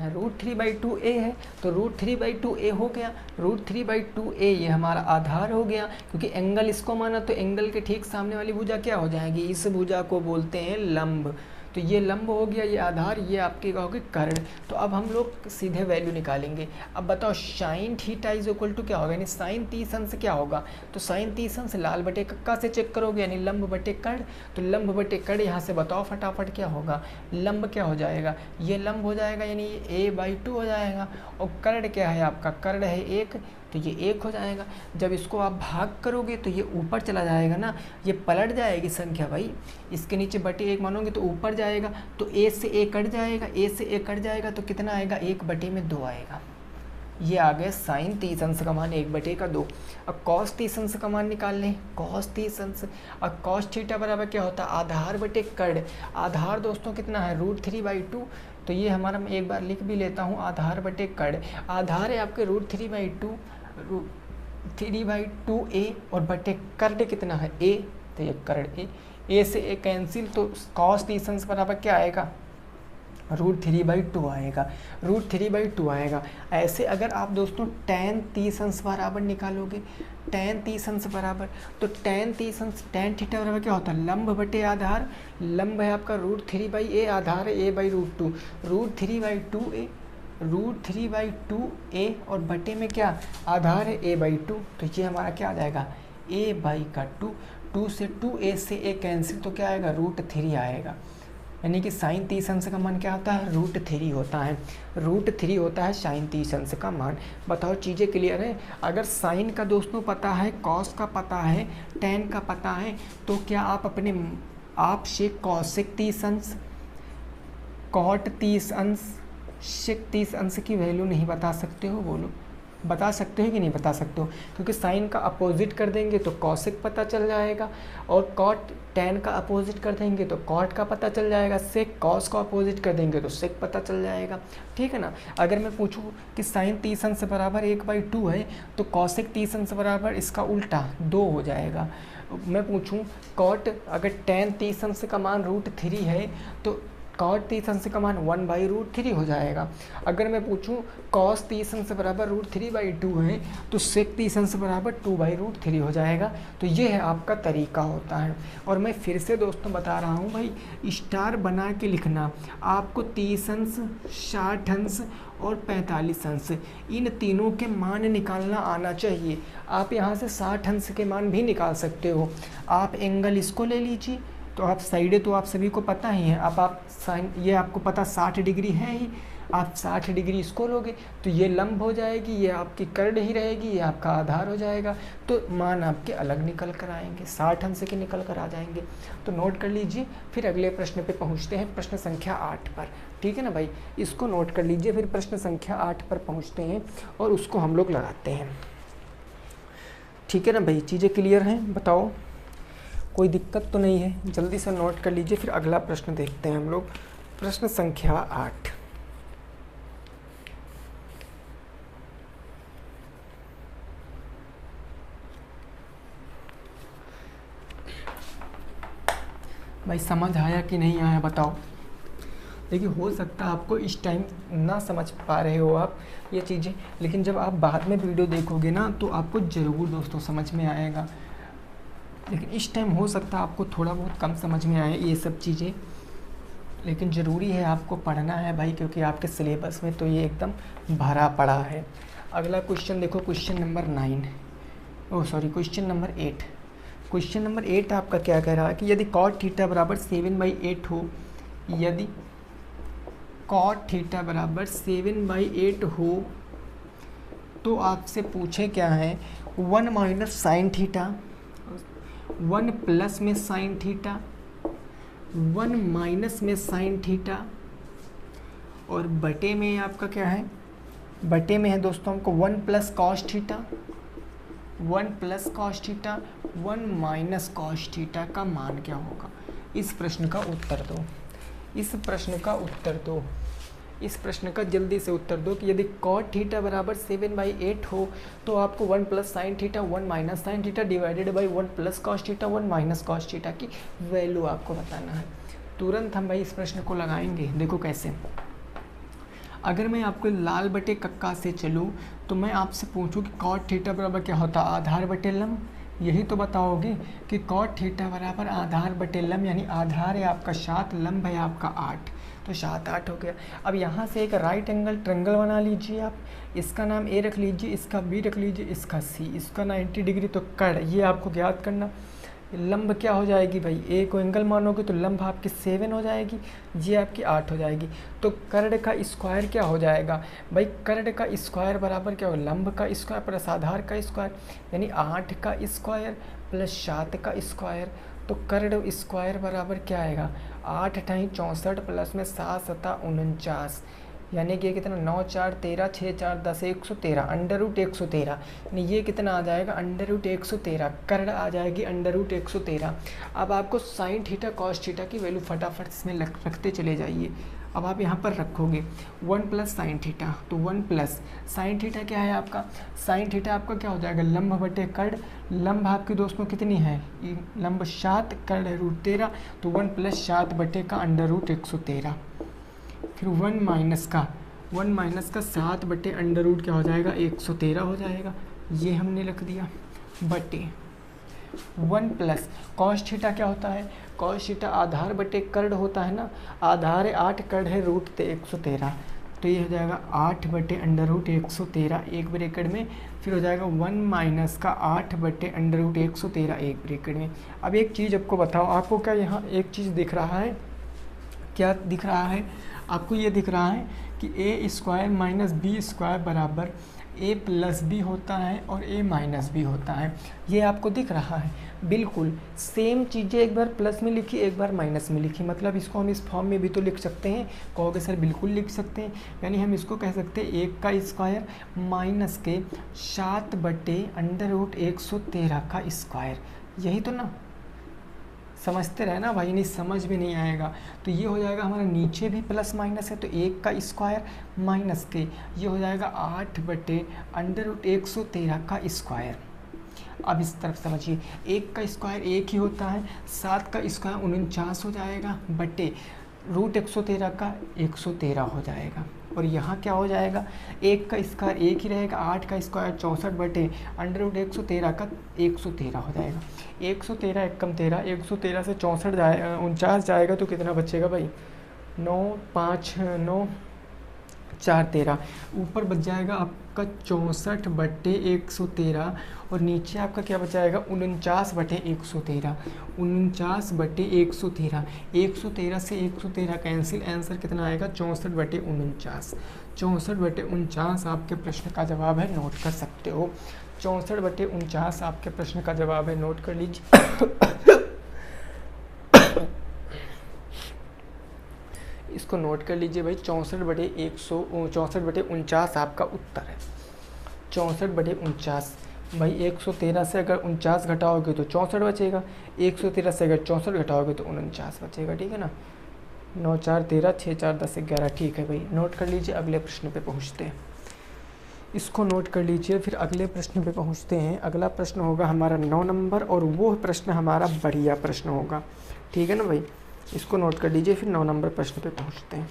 √3/2a है तो √3/2a हो गया, √3/2a ये हमारा आधार हो गया, क्योंकि एंगल इसको माना तो एंगल के ठीक सामने वाली भुजा क्या हो जाएगी, इस भुजा को बोलते हैं लंब, तो ये लंब हो गया, ये आधार, ये आपके क्या हो गए कर्ण। तो अब हम लोग सीधे वैल्यू निकालेंगे। अब बताओ sine theta is equal to क्या होगा, यानी साइन 30 अंश क्या होगा, तो साइन 30 अंश लाल बटे कक्का से चेक करोगे, यानी लंब बटे कर्ण, तो लंब बटे कर्ण यहाँ से बताओ फटाफट क्या होगा, लंब क्या हो जाएगा, ये लंब हो जाएगा, यानी ये a/2 हो जाएगा, और कर्ण क्या है आपका, कर्ण है 1, तो ये 1 हो जाएगा। जब इसको आप भाग करोगे तो ये ऊपर चला जाएगा ना, ये पलट जाएगी संख्या भाई, इसके नीचे बटे 1 मानोगे तो ऊपर जाएगा, तो a से a कट जाएगा, a से a कट जाएगा तो कितना आएगा 1/2 आएगा। ये आ गया साइन 30 अंश का मान 1/2। अब कॉस 30 अंश का मान निकाल लें, कॉस 30 अंश, अब कॉस थीटा बराबर क्या होता है आधार बटे कर्ण। आधार दोस्तों कितना है √3/2, तो ये हमारा मैं एक बार लिख भी लेता हूँ, आधार बटे कर्ण, आधार है आपके √3/2a और बटे कर्ण कितना है a, तो ये कर्ण a से a कैंसिल, तो कॉस 30 अंश बराबर क्या आएगा √3/2 आएगा, √3/2 आएगा। ऐसे अगर आप दोस्तों tan 30 अंश बराबर निकालोगे, tan 30 अंश बराबर, तो tan 30 अंश tan थीटा बराबर क्या होता है, लंब बटे आधार, लंब है आपका √3/a, आधार है a/√2, √3/2a, √3/2a और बटे में क्या आधार है a/2, तो ये हमारा क्या आ जाएगा a/2, 2 से 2a से a कैंसिल, तो क्या आएगा √3 आएगा। यानी कि साइन 30 अंश का मान क्या होता है, √3 होता है, √3 होता है साइन 30 अंश का मान। बताओ चीज़ें क्लियर है। अगर साइन का दोस्तों पता है, कॉस का पता है, टेन का पता है, तो क्या आप से कॉसेक 30 अंश, कॉट 30 अंश, सेक 30 अंश की वैल्यू नहीं बता सकते हो? बोलो, बता सकते हो कि नहीं बता सकते हो? क्योंकि साइन का अपोजिट कर देंगे तो कॉसेक पता चल जाएगा, और कॉट टेन का अपोजिट कर देंगे तो कॉट का पता चल जाएगा, सेक कॉस का अपोजिट कर देंगे तो सेक पता चल जाएगा, ठीक है ना। अगर मैं पूछूं कि साइन 30 अंश बराबर 1/2 है, तो कॉसेक 30 अंश बराबर इसका उल्टा 2 हो जाएगा। मैं पूछूं कॉट, अगर टेन 30 अंश का मान √3 है, तो कॉट 30 अंश का मान 1/√3 हो जाएगा। अगर मैं पूछूं कॉस 30 अंश बराबर √3/2 है, तो सेक 30 अंश बराबर 2/√3 हो जाएगा। तो ये है आपका तरीका होता है। और मैं फिर से दोस्तों बता रहा हूँ भाई, स्टार बना के लिखना, आपको 30 अंश, 60 अंश और 45 अंश, इन तीनों के मान निकालना आना चाहिए। आप यहाँ से 60 अंश के मान भी निकाल सकते हो। आप एंगल इसको ले लीजिए, तो आप साइडें तो आप सभी को पता ही है, अब आप साइन, ये आपको पता 60 डिग्री है ही, आप 60 डिग्री इसको लोगे तो ये लंब हो जाएगी, ये आपकी कर्ड ही रहेगी, ये आपका आधार हो जाएगा। तो मान आपके अलग निकल कर आएंगे, 60 अंश के निकल कर आ जाएंगे। तो नोट कर लीजिए, फिर अगले प्रश्न पे पहुँचते हैं, प्रश्न संख्या 8 पर, ठीक है ना भाई। इसको नोट कर लीजिए, फिर प्रश्न संख्या 8 पर पहुँचते हैं और उसको हम लोग लगाते हैं, ठीक है ना भाई। चीज़ें क्लियर हैं? बताओ, कोई दिक्कत तो नहीं है? जल्दी से नोट कर लीजिए, फिर अगला प्रश्न देखते हैं हम लोग। प्रश्न संख्या 8, भाई समझ आया कि नहीं आया बताओ। देखिए, हो सकता है आपको इस टाइम ना समझ पा रहे हो आप ये चीज़ें, लेकिन जब आप बाद में वीडियो देखोगे ना, तो आपको ज़रूर दोस्तों समझ में आएगा। लेकिन इस टाइम हो सकता है आपको थोड़ा बहुत कम समझ में आए ये सब चीज़ें, लेकिन ज़रूरी है आपको पढ़ना है भाई, क्योंकि आपके सिलेबस में तो ये एकदम भरा पड़ा है। अगला क्वेश्चन देखो, क्वेश्चन नंबर 8। क्वेश्चन नंबर 8 आपका क्या कह रहा है कि यदि कॉट थीटा बराबर 7/8 हो, यदि कॉट थीटा बराबर 7/8 हो, तो आपसे पूछे क्या है, 1 माइनस साइन थीटा, 1 प्लस में साइन थीटा, 1 माइनस में साइन थीटा, और बटे में आपका क्या है, बटे में है दोस्तों हमको 1 plus cos theta, 1 plus cos theta, 1 minus cos theta का मान क्या होगा। इस प्रश्न का उत्तर दो, इस प्रश्न का उत्तर दो, इस प्रश्न का जल्दी से उत्तर दो कि यदि कॉट थीटा बराबर 7/8 हो, तो आपको 1 plus sine theta, 1 minus sine theta divided by 1 plus cos theta, 1 minus cos theta की वैल्यू आपको बताना है। तुरंत हम भाई इस प्रश्न को लगाएंगे। देखो कैसे, अगर मैं आपको लाल बटे कक्का से चलूँ, तो मैं आपसे पूछूं कि कॉट थीटा बराबर क्या होता है, आधार बटे लंब। यही तो बताओगे कि कॉट थीटा बराबर आधार बटे लंब, यानी आधार है आपका 7, लंब है आपका 8, तो 7 8 हो गया। अब यहाँ से एक राइट एंगल ट्रायंगल बना लीजिए आप, इसका नाम ए रख लीजिए, इसका बी रख लीजिए, इसका सी, इसका 90 डिग्री, तो कड़ ये आपको ज्ञात करना। लंब क्या हो जाएगी भाई, ए को एंगल मानोगे तो लंब आपकी 7 हो जाएगी, ये आपकी 8 हो जाएगी। तो कर्ण का स्क्वायर क्या हो जाएगा भाई, कर्ण का स्क्वायर बराबर क्या होगा, लंब का स्क्वायर प्लस आधार का स्क्वायर, यानी 8 का स्क्वायर प्लस 7 का स्क्वायर। तो कर्ण स्क्वायर बराबर क्या आएगा, 8 × 64 प्लस में 7 × 7 49, यानी कि ये कितना 9 4 13 6 4 10 113, √113, यानी ये कितना आ जाएगा √113, कर्ण आ जाएगी √113। अब आपको साइन थीटा कॉस थीटा की वैल्यू फटाफट इसमें रखते चले जाइए। अब आप यहाँ पर रखोगे 1 प्लस साइन थीटा, तो 1 प्लस साइन थीटा क्या है आपका, साइन थीटा आपका क्या हो जाएगा, लंब बटे कर्ण। लंब आपकी दोस्तों कितनी है, लंब 7, कर्ण √13, तो 1 प्लस 7 बटे का √113। फिर 1 माइनस का 7 बटे अंडर रूट क्या हो जाएगा 113 हो जाएगा, ये हमने रख दिया, बटे 1 प्लस कॉस थीटा क्या होता है, कॉस थीटा आधार बटे कर्ण होता है ना, आधार है 8, कर्ण है रूट 113, तो ये हो जाएगा 8 बटे अंडर रूट 113 एक ब्रैकेट में, फिर हो जाएगा 1 माइनस का 8 बटे अंडर रूट 113 एक ब्रैकेट में। अब एक चीज़ आपको बताओ, आपको क्या यहाँ एक चीज़ दिख रहा है, क्या दिख रहा है आपको, ये दिख रहा है कि ए स्क्वायर माइनस बी स्क्वायर बराबर ए प्लस बी होता है और ए माइनस बी होता है, ये आपको दिख रहा है। बिल्कुल सेम चीज़ें एक बार प्लस में लिखी, एक बार माइनस में लिखी, मतलब इसको हम इस फॉर्म में भी तो लिख सकते हैं। कहोगे सर बिल्कुल लिख सकते हैं, यानी हम इसको कह सकते हैं 1 का स्क्वायर माइनस के 7 बटे अंडर रूट 113 का स्क्वायर, यही तो ना, समझते रहे ना भाई, नहीं समझ में नहीं आएगा। तो ये हो जाएगा हमारा, नीचे भी प्लस माइनस है तो 1 का स्क्वायर माइनस के ये हो जाएगा 8 बटे अंडर रूट 113 का स्क्वायर। अब इस तरफ समझिए, 1 का स्क्वायर 1 ही होता है, 7 का स्क्वायर 49 हो जाएगा, बटे रूट 113 का 113 हो जाएगा, और यहाँ क्या हो जाएगा 1 का स्क्वायर 1 ही रहेगा, 8 का स्क्वायर 64 बटे अंडर रूट 113 का 113 हो जाएगा। 113 एक कम 13, 113 से 64 49 जाएगा तो कितना बचेगा भाई, 9 5 9 4 13, ऊपर बच जाएगा आपका 64 बटे 113, और नीचे आपका क्या बचाएगा 49 बटे 113, 49 बटे 113, 113 से 113 कैंसिल, आंसर कितना आएगा 64 बटे 49, 64 बटे 49 आपके प्रश्न का जवाब है, नोट कर सकते हो। 64 बटे 49 आपके प्रश्न का जवाब है, नोट कर लीजिए। इसको नोट कर लीजिए भाई, 64 बटे 49 आपका उत्तर है। 64 बटे 49 भाई, 113 से अगर 49 घटाओगे तो 64 बचेगा, 113 से अगर 64 घटाओगे तो 49 बचेगा, ठीक है ना। 9 4 13, 6 4 10 11, ठीक है भाई, नोट कर लीजिए। अगले प्रश्न पे पहुँचते हैं, इसको नोट कर लीजिए, फिर अगले प्रश्न पे पहुँचते हैं। अगला प्रश्न होगा हमारा 9 नंबर, और वो प्रश्न हमारा बढ़िया प्रश्न होगा, ठीक है ना भाई, इसको नोट कर लीजिए, फिर 9 नंबर प्रश्न पे पहुँचते हैं।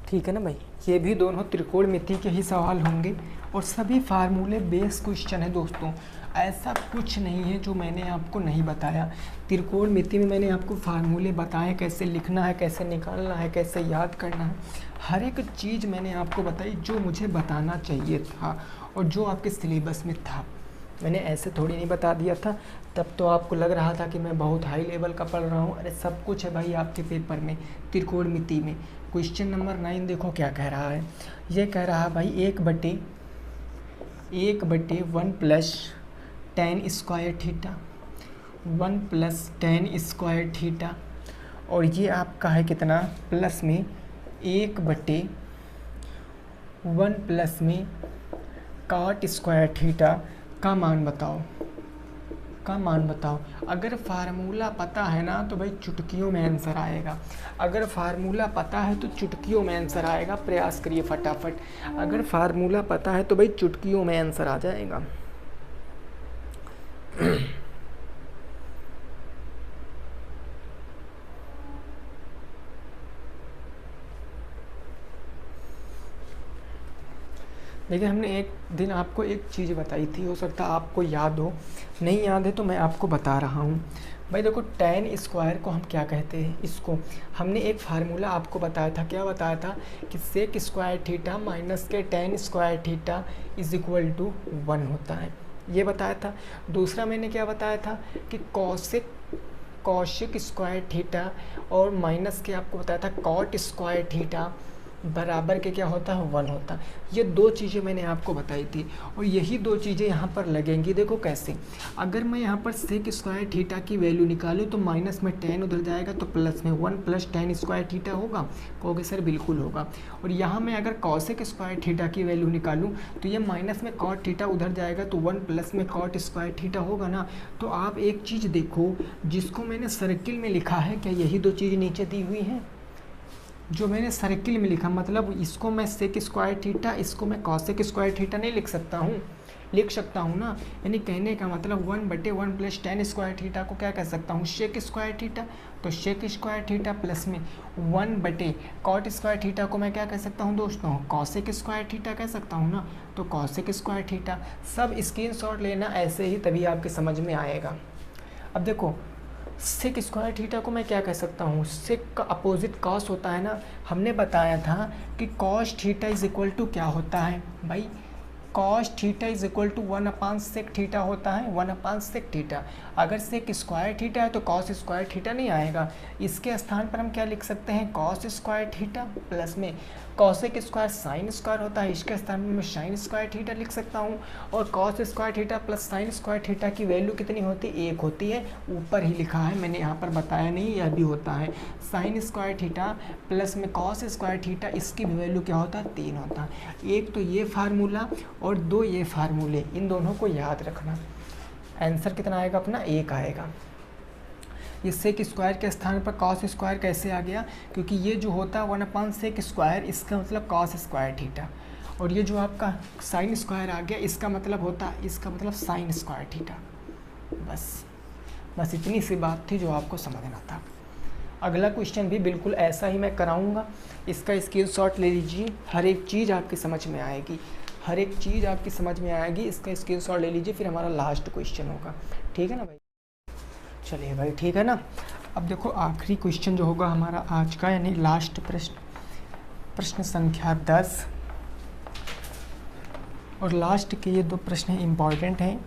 ठीक है ना भाई, ये भी दोनों त्रिकोणमिति के ही सवाल होंगे, और सभी फार्मूले बेस क्वेश्चन है दोस्तों, ऐसा कुछ नहीं है जो मैंने आपको नहीं बताया। त्रिकोणमिति में मैंने आपको फार्मूले बताए, कैसे लिखना है, कैसे निकालना है, कैसे याद करना है, हर एक चीज़ मैंने आपको बताई जो मुझे बताना चाहिए था और जो आपके सिलेबस में था। मैंने ऐसे थोड़ी नहीं बता दिया था, तब तो आपको लग रहा था कि मैं बहुत हाई लेवल का पढ़ रहा हूँ। अरे सब कुछ है भाई आपके पेपर में, त्रिकोणमिति में। क्वेश्चन नंबर 9 देखो क्या कह रहा है, ये कह रहा है भाई 1 बटे 1 plus tan square theta, 1 plus tan square theta, और ये आपका है कितना प्लस में 1 बटे 1 प्लस में cot स्क्वायर थीटा का मान बताओ, का मान बताओ। अगर फार्मूला पता है ना तो भाई चुटकियों में आंसर आएगा, अगर फार्मूला पता है तो चुटकियों में आंसर आएगा। प्रयास करिए फटाफट, अगर फार्मूला पता है तो भाई चुटकियों में आंसर आ जाएगा। देखिए, हमने एक दिन आपको एक चीज़ बताई थी, हो सकता है आपको याद हो, नहीं याद है तो मैं आपको बता रहा हूँ भाई। देखो tan स्क्वायर को हम क्या कहते हैं, इसको हमने एक फार्मूला आपको बताया था, क्या बताया था कि सेक स्क्वायर थीटा माइनस के tan square theta is equal to 1 होता है, ये बताया था। दूसरा मैंने क्या बताया था कि कॉशिक स्क्वायर थीटा और माइनस के आपको बताया था कॉट स्क्वायर थीटा बराबर के क्या होता है 1 होता है। ये 2 चीज़ें मैंने आपको बताई थी, और यही 2 चीज़ें यहाँ पर लगेंगी। देखो कैसे, अगर मैं यहाँ पर सेक स्क्वायर थीटा की वैल्यू निकालूँ तो माइनस में tan उधर जाएगा तो प्लस में 1 प्लस tan स्क्वायर थीटा होगा, कहोगे सर बिल्कुल होगा। और यहाँ मैं अगर कॉसेक स्क्वायर थीटा की वैल्यू निकालूँ तो ये माइनस में कॉट थीटा उधर जाएगा तो 1 प्लस में कॉट स्क्वायर थीटा होगा ना। तो आप एक चीज़ देखो, जिसको मैंने सर्किल में लिखा है, क्या यही 2 चीज़ नीचे दी हुई हैं जो मैंने सर्किल में लिखा, मतलब इसको मैं सेक स्क्वायर थीटा, इसको मैं कॉसेक स्क्वायर थीटा नहीं लिख सकता हूँ, लिख सकता हूँ ना। यानी कहने का मतलब 1/1 प्लस टेन स्क्वायर थीटा को क्या कह सकता हूँ, शेक स्क्वायर थीटा। तो शेक स्क्वायर थीटा प्लस में 1/कॉट स्क्वायर थीटा को मैं क्या कह सकता हूँ दोस्तों, कॉसेक स्क्वायर थीटा कह सकता हूँ ना। तो कॉसेक स्क्वायर थीटा। सब स्क्रीनशॉट लेना ऐसे ही, तभी आपके समझ में आएगा। अब देखो सेक स्क्वायर थीटा को मैं क्या कह सकता हूँ, सेक का अपोजिट कॉस होता है ना। हमने बताया था कि cos theta is equal to क्या होता है भाई, cos theta is equal to 1/सेक थीटा होता है, 1/सेक थीटा। अगर सेक स्क्वायर थीटा है तो कॉस स्क्वायर थीटा नहीं आएगा। इसके स्थान पर हम क्या लिख सकते हैं, कॉस स्क्वायर थीटा प्लस में कॉसेक स्क्वायर साइन स्क्वायर होता है, इसके स्थान में मैं साइन स्क्वायर थीटा लिख सकता हूँ। और cos square theta plus sign square theta की वैल्यू कितनी होती है, 1 होती है। ऊपर ही लिखा है, मैंने यहाँ पर बताया नहीं, यह भी होता है। साइन स्क्वायर थीटा प्लस में कॉस स्क्वायर थीटा, इसकी भी वैल्यू क्या होता है, 3 होता है। एक तो ये फार्मूला और 2 ये फार्मूले, इन दोनों को याद रखना। आंसर कितना आएगा अपना, 1 आएगा। ये सेक स्क्वायर के स्थान पर कॉस स्क्वायर कैसे आ गया, क्योंकि ये जो होता है 1/सेक स्क्वायर, इसका मतलब कॉस स्क्वायर थीटा। और ये जो आपका साइन स्क्वायर आ गया, इसका मतलब होता है, इसका मतलब साइन स्क्वायर थीटा। बस इतनी सी बात थी जो आपको समझना था। अगला क्वेश्चन भी बिल्कुल ऐसा ही मैं कराऊंगा, इसका स्क्रीनशॉट ले लीजिए। हर एक चीज़ आपकी समझ में आएगी, हर एक चीज़ आपकी समझ में आएगी। इसका स्क्रीनशॉट ले लीजिए, फिर हमारा लास्ट क्वेश्चन होगा। ठीक है ना भाई, चलिए भाई, ठीक है ना। अब देखो आखिरी क्वेश्चन जो होगा हमारा आज का, यानी लास्ट प्रश्न, प्रश्न संख्या 10। और लास्ट के ये 2 प्रश्न इम्पॉर्टेंट हैं,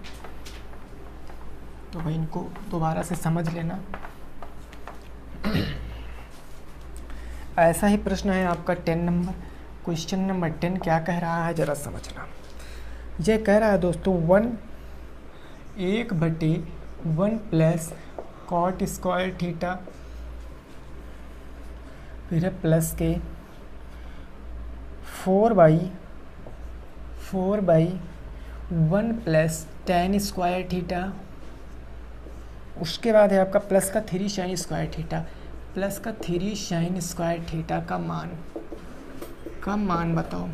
तो भाई इनको दोबारा से समझ लेना। ऐसा ही प्रश्न है आपका 10 नंबर, क्वेश्चन नंबर 10 क्या कह रहा है जरा समझना। यह कह रहा है दोस्तों 1/1 प्लस कॉट स्क्वायर थीटा, फिर है प्लस के 4/1 प्लस टेन स्क्वायर थीटा, उसके बाद है आपका प्लस का 3 साइन स्क्वायर थीटा, प्लस का 3 साइन स्क्वायर थीटा का मान बताओ।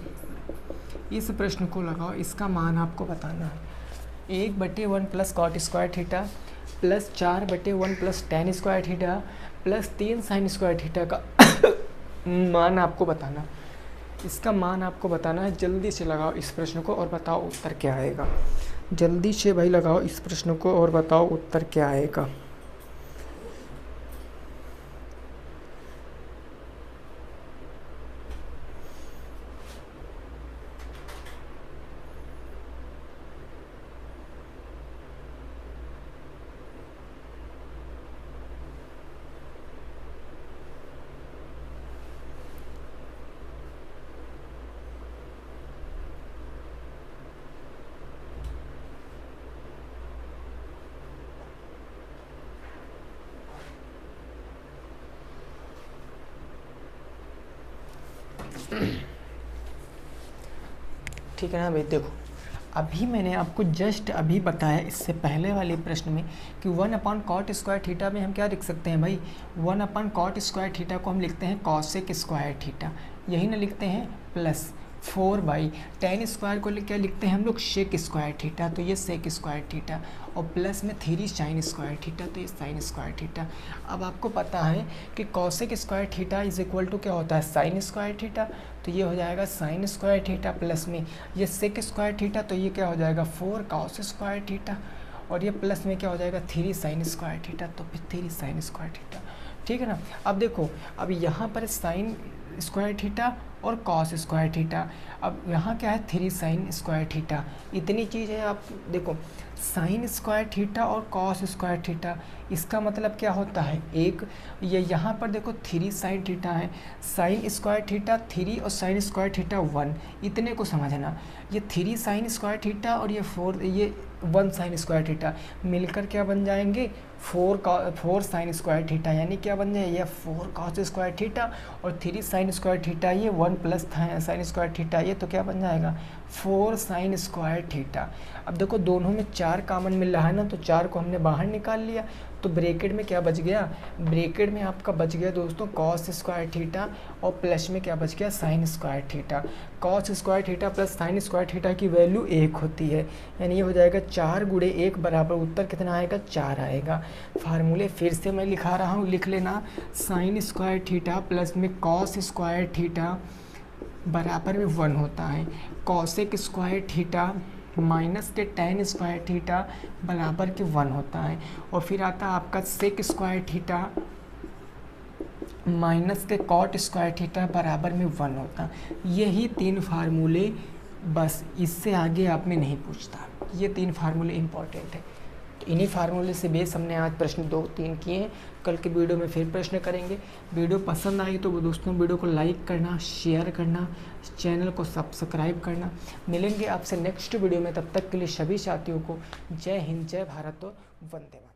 इस प्रश्न को लगाओ, इसका मान आपको बताना है। 1/1 plus cot square theta plus 4/1 plus tan square theta plus 3 sine square theta का मान आपको बताना। इसका मान आपको बताना है। जल्दी से लगाओ इस प्रश्न को और बताओ उत्तर क्या आएगा। जल्दी से भाई लगाओ इस प्रश्न को और बताओ उत्तर क्या आएगा। ठीक है ना भाई, देखो अभी मैंने आपको जस्ट अभी बताया इससे पहले वाले प्रश्न में कि 1/कॉट स्क्वायर थीटा में हम क्या लिख सकते हैं भाई, 1/कॉट स्क्वायर थीटा को हम लिखते हैं कॉसेक स्क्वायर थीटा, यही ना लिखते हैं, प्लस 4/टेन स्क्वायर को क्या लिखते हैं हम लोग, शेक स्क्वायर थीटा, तो ये सेक स्क्वायर थीटा, और प्लस में 3 साइन स्क्वायर थीटा, तो ये साइन स्क्वायर थीटा। अब आपको पता है कि cosec square theta is equal to क्या होता है, साइन स्क्वायर थीटा, तो ये हो जाएगा साइन स्क्वायर थीटा, प्लस में ये सेक स्क्वायर थीटा, तो ये क्या हो जाएगा 4 कॉस स्क्वायर थीटा, और ये प्लस में क्या हो जाएगा 3 साइन स्क्वायर थीटा, तो फिर 3 साइन स्क्वायर थीटा। ठीक है ना। अब देखो, अब यहाँ पर साइन स्क्वायर थीटा और कॉस स्क्वायर थीटा, अब यहाँ क्या है 3 साइन स्क्वायर थीटा, इतनी चीज़ है। आप देखो साइन स्क्वायर थीटा और कॉस स्क्वायर थीटा, इसका मतलब क्या होता है, एक ये यहाँ पर देखो 3 साइन थीटा है, साइन स्क्वायर थीटा 3 और साइन स्क्वायर थीटा 1, इतने को समझना। ये 3 साइन स्क्वायर थीटा और ये 1 साइन स्क्वायर थीटा मिलकर क्या बन जाएंगे, 4 साइन स्क्वायर थीटा, यानी क्या बन जाए, ये 4 कॉस स्क्वायर थीटा और 3 साइन स्क्वायर थीटा, ये 1 प्लस साइन स्क्वायर थीटा, ये तो क्या बन जाएगा 4 साइन स्क्वायर थीटा। अब देखो दोनों में 4 कॉमन मिल रहा है ना, तो 4 को हमने बाहर निकाल लिया, तो ब्रैकेट में क्या बच गया, ब्रैकेट में आपका बच गया दोस्तों कॉस स्क्वायर थीटा और प्लस में क्या बच गया sign square theta. Cos square theta plus sign square theta की वैल्यू 1 होती है, यानी ये हो जाएगा 4 गुणे 1 बराबर उत्तर कितना आएगा 4 आएगा। फार्मूले फिर से मैं लिखा रहा हूँ, लिख लेना। साइन स्क्वायर थीटा प्लस में कॉस स्क्वायर थीटा बराबर में 1 होता है। कॉसेक स्क्वायर थीटा माइनस के टेन स्क्वायर थीटा बराबर के 1 होता है। और फिर आता है आपका सेक स्क्वायर थीटा माइनस के कॉट स्क्वायर थीटा बराबर में 1 होता है। यही 3 फार्मूले, बस इससे आगे आप में नहीं पूछता। ये 3 फार्मूले इंपॉर्टेंट है। तो इन्हीं फार्मूले से बेस हमने आज प्रश्न 2-3 किए हैं। कल के वीडियो में फिर प्रश्न करेंगे। वीडियो पसंद आई तो दोस्तों वीडियो को लाइक करना, शेयर करना, चैनल को सब्सक्राइब करना। मिलेंगे आपसे नेक्स्ट वीडियो में, तब तक के लिए सभी साथियों को जय हिंद, जय भारत और वंदे मातरम।